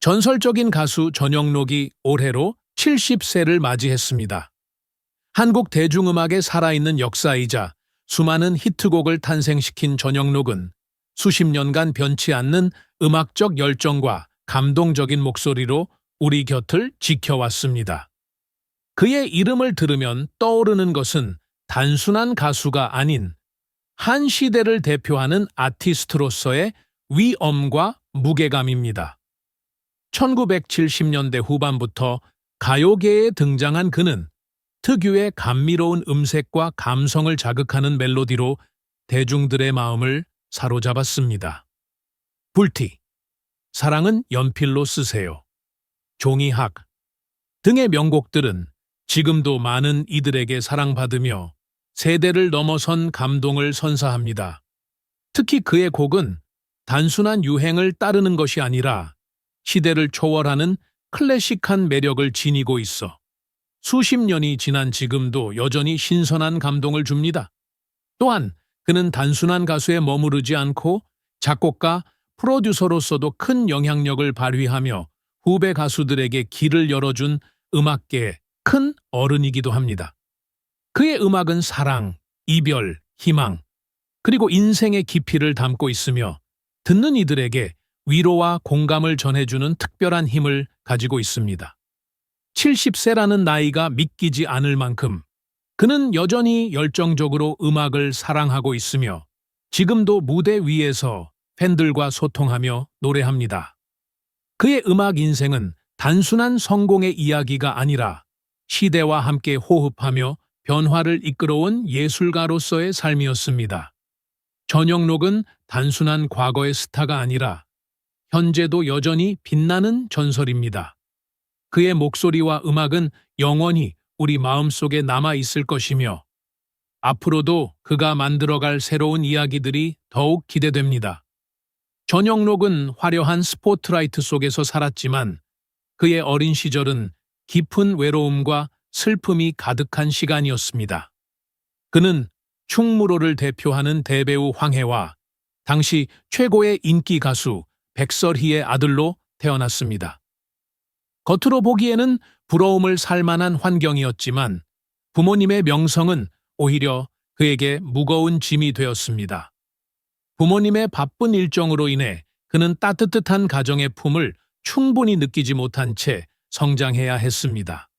전설적인 가수 전영록이 올해로 70세를 맞이했습니다. 한국 대중음악의 살아있는 역사이자 수많은 히트곡을 탄생시킨 전영록은 수십 년간 변치 않는 음악적 열정과 감동적인 목소리로 우리 곁을 지켜왔습니다. 그의 이름을 들으면 떠오르는 것은 단순한 가수가 아닌 한 시대를 대표하는 아티스트로서의 위엄과 무게감입니다. 1970년대 후반부터 가요계에 등장한 그는 특유의 감미로운 음색과 감성을 자극하는 멜로디로 대중들의 마음을 사로잡았습니다. 불티, 사랑은 연필로 쓰세요, 종이학 등의 명곡들은 지금도 많은 이들에게 사랑받으며 세대를 넘어선 감동을 선사합니다. 특히 그의 곡은 단순한 유행을 따르는 것이 아니라 시대를 초월하는 클래식한 매력을 지니고 있어 수십 년이 지난 지금도 여전히 신선한 감동을 줍니다. 또한 그는 단순한 가수에 머무르지 않고 작곡가, 프로듀서로서도 큰 영향력을 발휘하며 후배 가수들에게 길을 열어준 음악계의 큰 어른이기도 합니다. 그의 음악은 사랑, 이별, 희망, 그리고 인생의 깊이를 담고 있으며 듣는 이들에게 위로와 공감을 전해주는 특별한 힘을 가지고 있습니다. 70세라는 나이가 믿기지 않을 만큼 그는 여전히 열정적으로 음악을 사랑하고 있으며 지금도 무대 위에서 팬들과 소통하며 노래합니다. 그의 음악 인생은 단순한 성공의 이야기가 아니라 시대와 함께 호흡하며 변화를 이끌어온 예술가로서의 삶이었습니다. 전영록은 단순한 과거의 스타가 아니라 현재도 여전히 빛나는 전설입니다. 그의 목소리와 음악은 영원히 우리 마음속에 남아있을 것이며 앞으로도 그가 만들어갈 새로운 이야기들이 더욱 기대됩니다. 전영록은 화려한 스포트라이트 속에서 살았지만 그의 어린 시절은 깊은 외로움과 슬픔이 가득한 시간이었습니다. 그는 충무로를 대표하는 대배우 황해와 당시 최고의 인기 가수 백설희의 아들로 태어났습니다. 겉으로 보기에는 부러움을 살 만한 환경이었지만 부모님의 명성은 오히려 그에게 무거운 짐이 되었습니다. 부모님의 바쁜 일정으로 인해 그는 따뜻한 가정의 품을 충분히 느끼지 못한 채 성장해야 했습니다.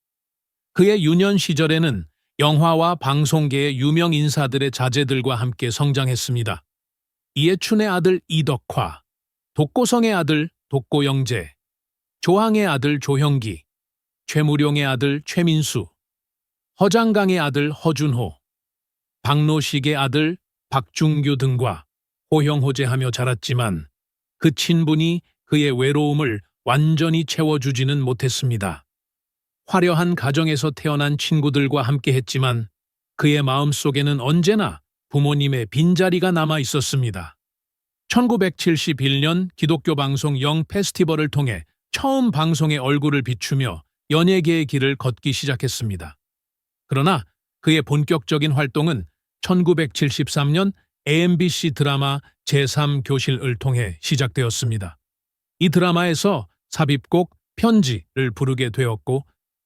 그의 유년 시절에는 영화와 방송계의 유명 인사들의 자제들과 함께 성장했습니다. 이해춘의 아들 이덕화, 독고성의 아들 독고영재, 조항의 아들 조형기, 최무룡의 아들 최민수, 허장강의 아들 허준호, 박노식의 아들 박중규 등과 호형호재하며 자랐지만 그 친분이 그의 외로움을 완전히 채워주지는 못했습니다. 화려한 가정에서 태어난 친구들과 함께했지만 그의 마음속에는 언제나 부모님의 빈자리가 남아 있었습니다. 1971년 기독교 방송 영 페스티벌을 통해 처음 방송에 얼굴을 비추며 연예계의 길을 걷기 시작했습니다. 그러나 그의 본격적인 활동은 1973년 MBC 드라마 제3교실을 통해 시작되었습니다. 이 드라마에서 삽입곡 편지를 부르게 되었고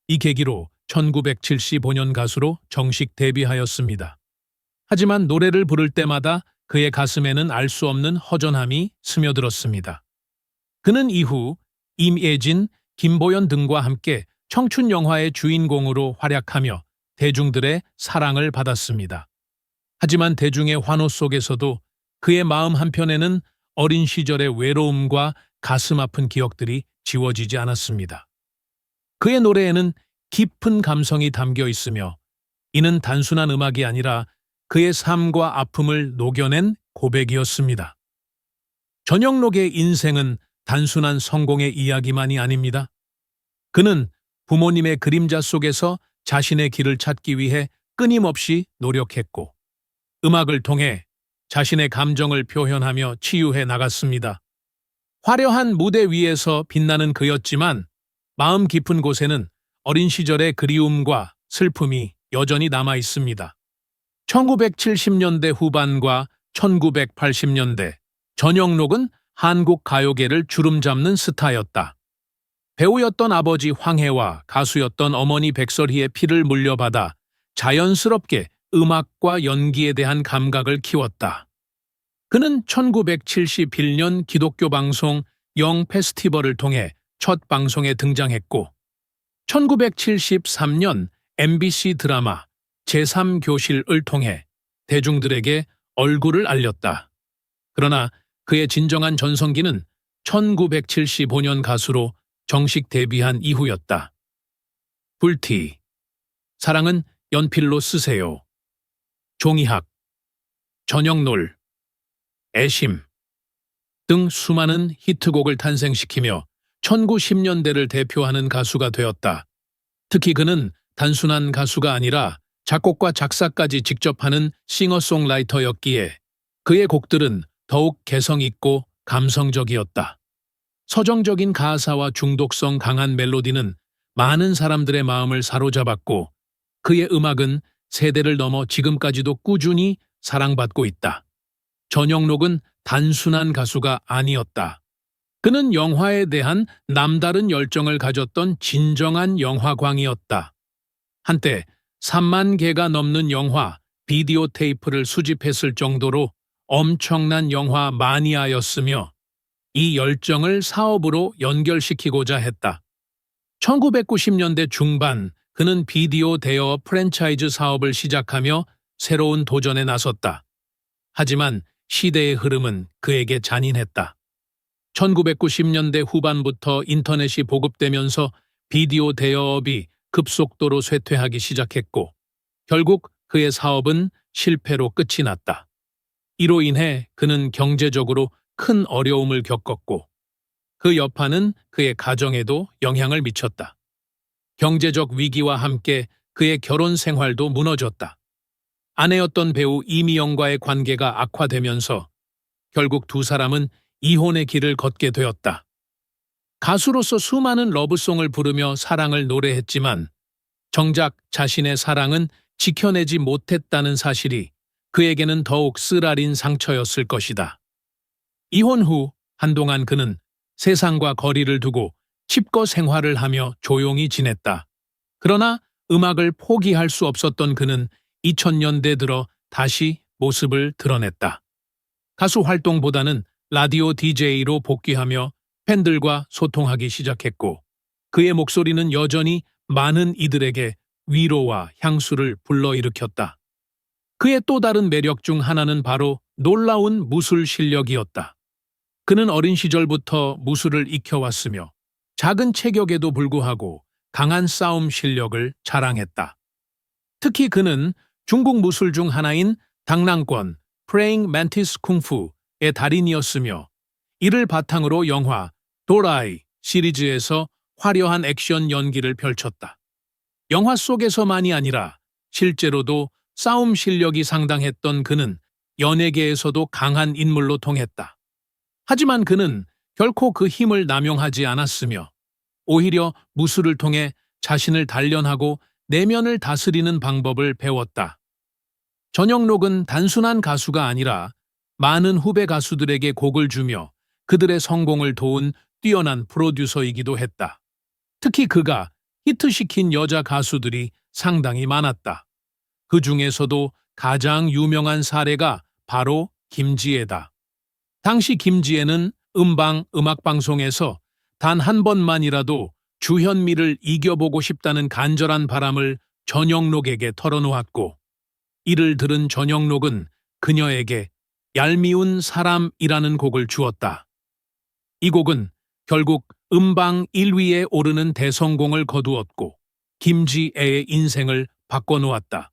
이 계기로 1975년 가수로 정식 데뷔하였습니다. 하지만 노래를 부를 때마다 그의 가슴에는 알 수 없는 허전함이 스며들었습니다. 그는 이후 임예진, 김보연 등과 함께 청춘 영화의 주인공으로 활약하며 대중들의 사랑을 받았습니다. 하지만 대중의 환호 속에서도 그의 마음 한편에는 어린 시절의 외로움과 가슴 아픈 기억들이 지워지지 않았습니다. 그의 노래에는 깊은 감성이 담겨 있으며 이는 단순한 음악이 아니라 그의 삶과 아픔을 녹여낸 고백이었습니다. 전영록의 인생은 단순한 성공의 이야기만이 아닙니다. 그는 부모님의 그림자 속에서 자신의 길을 찾기 위해 끊임없이 노력했고 음악을 통해 자신의 감정을 표현하며 치유해 나갔습니다. 화려한 무대 위에서 빛나는 그였지만 마음 깊은 곳에는 어린 시절의 그리움과 슬픔이 여전히 남아 있습니다. 1970년대 후반과 1980년대 전영록은 한국 가요계를 주름잡는 스타였다. 배우였던 아버지 황해와 가수였던 어머니 백설희의 피를 물려받아 자연스럽게 음악과 연기에 대한 감각을 키웠다. 그는 1971년 기독교 방송 영 페스티벌을 통해 첫 방송에 등장했고 1973년 MBC 드라마 제3교실을 통해 대중들에게 얼굴을 알렸다. 그러나 그의 진정한 전성기는 1975년 가수로 정식 데뷔한 이후였다. 불티, 사랑은 연필로 쓰세요, 종이학, 저녁놀, 애심 등 수많은 히트곡을 탄생시키며 1910년대를 대표하는 가수가 되었다. 특히 그는 단순한 가수가 아니라 작곡과 작사까지 직접 하는 싱어송라이터였기에 그의 곡들은 더욱 개성있고 감성적이었다. 서정적인 가사와 중독성 강한 멜로디는 많은 사람들의 마음을 사로잡았고 그의 음악은 세대를 넘어 지금까지도 꾸준히 사랑받고 있다. 전영록은 단순한 가수가 아니었다. 그는 영화에 대한 남다른 열정을 가졌던 진정한 영화광이었다. 한때 3만 개가 넘는 영화, 비디오 테이프를 수집했을 정도로 엄청난 영화 마니아였으며 이 열정을 사업으로 연결시키고자 했다. 1990년대 중반 그는 비디오 대여 프랜차이즈 사업을 시작하며 새로운 도전에 나섰다. 하지만 시대의 흐름은 그에게 잔인했다. 1990년대 후반부터 인터넷이 보급되면서 비디오 대여업이 급속도로 쇠퇴하기 시작했고 결국 그의 사업은 실패로 끝이 났다. 이로 인해 그는 경제적으로 큰 어려움을 겪었고 그 여파는 그의 가정에도 영향을 미쳤다. 경제적 위기와 함께 그의 결혼 생활도 무너졌다. 아내였던 배우 이미영과의 관계가 악화되면서 결국 두 사람은 이혼의 길을 걷게 되었다. 가수로서 수많은 러브송을 부르며 사랑을 노래했지만 정작 자신의 사랑은 지켜내지 못했다는 사실이 그에게는 더욱 쓰라린 상처였을 것이다. 이혼 후 한동안 그는 세상과 거리를 두고 칩거 생활을 하며 조용히 지냈다. 그러나 음악을 포기할 수 없었던 그는 2000년대 들어 다시 모습을 드러냈다. 가수 활동보다는 라디오 DJ로 복귀하며 팬들과 소통하기 시작했고 그의 목소리는 여전히 많은 이들에게 위로와 향수를 불러일으켰다. 그의 또 다른 매력 중 하나는 바로 놀라운 무술 실력이었다. 그는 어린 시절부터 무술을 익혀왔으며 작은 체격에도 불구하고 강한 싸움 실력을 자랑했다. 특히 그는 중국 무술 중 하나인 당랑권, 프레잉 맨티스 쿵푸의 달인이었으며 이를 바탕으로 영화 도라이 시리즈에서 화려한 액션 연기를 펼쳤다. 영화 속에서만이 아니라 실제로도 싸움 실력이 상당했던 그는 연예계에서도 강한 인물로 통했다. 하지만 그는 결코 그 힘을 남용하지 않았으며 오히려 무술을 통해 자신을 단련하고 내면을 다스리는 방법을 배웠다. 전영록은 단순한 가수가 아니라 많은 후배 가수들에게 곡을 주며 그들의 성공을 도운 뛰어난 프로듀서이기도 했다. 특히 그가 히트시킨 여자 가수들이 상당히 많았다. 그 중에서도 가장 유명한 사례가 바로 김지혜다. 당시 김지혜는 음악방송에서 단 한 번만이라도 주현미를 이겨보고 싶다는 간절한 바람을 전영록에게 털어놓았고 이를 들은 전영록은 그녀에게 얄미운 사람이라는 곡을 주었다. 이 곡은 결국 음방 1위에 오르는 대성공을 거두었고 김지혜의 인생을 바꿔놓았다.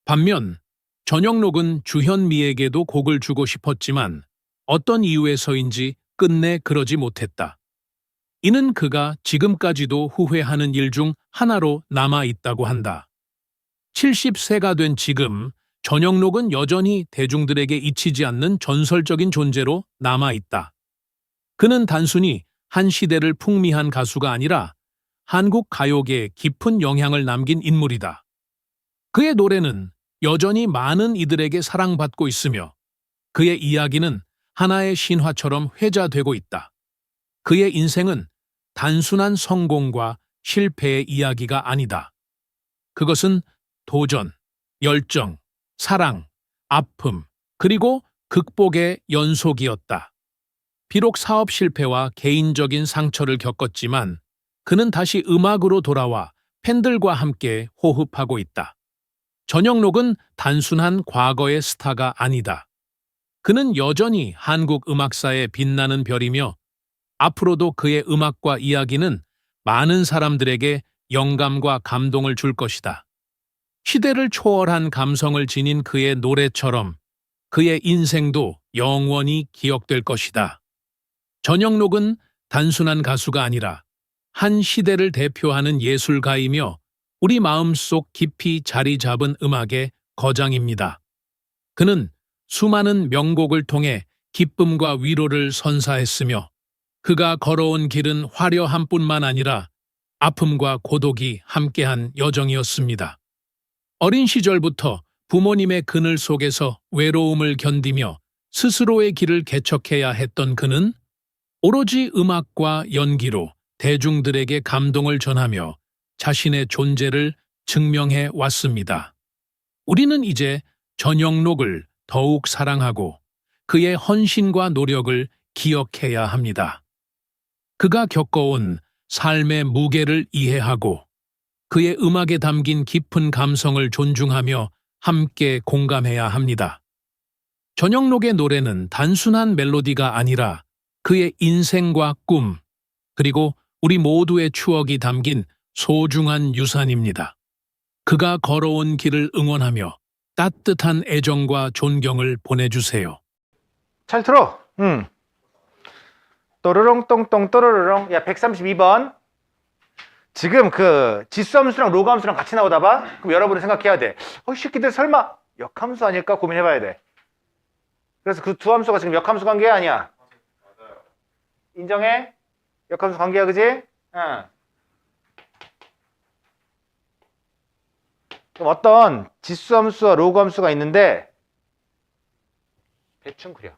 반면 전영록은 주현미에게도 곡을 주고 싶었지만 어떤 이유에서인지 끝내 그러지 못했다. 이는 그가 지금까지도 후회하는 일 중 하나로 남아있다고 한다. 70세가 된 지금 전영록은 여전히 대중들에게 잊히지 않는 전설적인 존재로 남아있다. 그는 단순히 한 시대를 풍미한 가수가 아니라 한국 가요계에 깊은 영향을 남긴 인물이다. 그의 노래는 여전히 많은 이들에게 사랑받고 있으며 그의 이야기는 하나의 신화처럼 회자되고 있다. 그의 인생은 단순한 성공과 실패의 이야기가 아니다. 그것은 도전, 열정, 사랑, 아픔, 그리고 극복의 연속이었다. 비록 사업 실패와 개인적인 상처를 겪었지만 그는 다시 음악으로 돌아와 팬들과 함께 호흡하고 있다. 전영록은 단순한 과거의 스타가 아니다. 그는 여전히 한국 음악사의 빛나는 별이며 앞으로도 그의 음악과 이야기는 많은 사람들에게 영감과 감동을 줄 것이다. 시대를 초월한 감성을 지닌 그의 노래처럼 그의 인생도 영원히 기억될 것이다. 전영록은 단순한 가수가 아니라 한 시대를 대표하는 예술가이며 우리 마음속 깊이 자리 잡은 음악의 거장입니다. 그는 수많은 명곡을 통해 기쁨과 위로를 선사했으며 그가 걸어온 길은 화려한 뿐만 아니라 아픔과 고독이 함께한 여정이었습니다. 어린 시절부터 부모님의 그늘 속에서 외로움을 견디며 스스로의 길을 개척해야 했던 그는 오로지 음악과 연기로 대중들에게 감동을 전하며 자신의 존재를 증명해 왔습니다. 우리는 이제 전영록을 더욱 사랑하고 그의 헌신과 노력을 기억해야 합니다. 그가 겪어온 삶의 무게를 이해하고 그의 음악에 담긴 깊은 감성을 존중하며 함께 공감해야 합니다. 전영록의 노래는 단순한 멜로디가 아니라 그의 인생과 꿈, 그리고 우리 모두의 추억이 담긴 소중한 유산입니다. 그가 걸어온 길을 응원하며 따뜻한 애정과 존경을 보내주세요. 잘 들어. 또르렁 똥똥 또르르렁. 야, 132번. 지금 그 지수함수랑 로그함수랑 같이 나오다 봐? 그럼 여러분이 생각해야 돼. 이 새끼들 설마 역함수 아닐까 고민해봐야 돼. 그래서 그 두 함수가 지금 역함수 관계 아니야? 인정해? 역함수 관계야, 그지? 응. 그럼 어떤 지수함수와 로그함수가 있는데 대충 그려.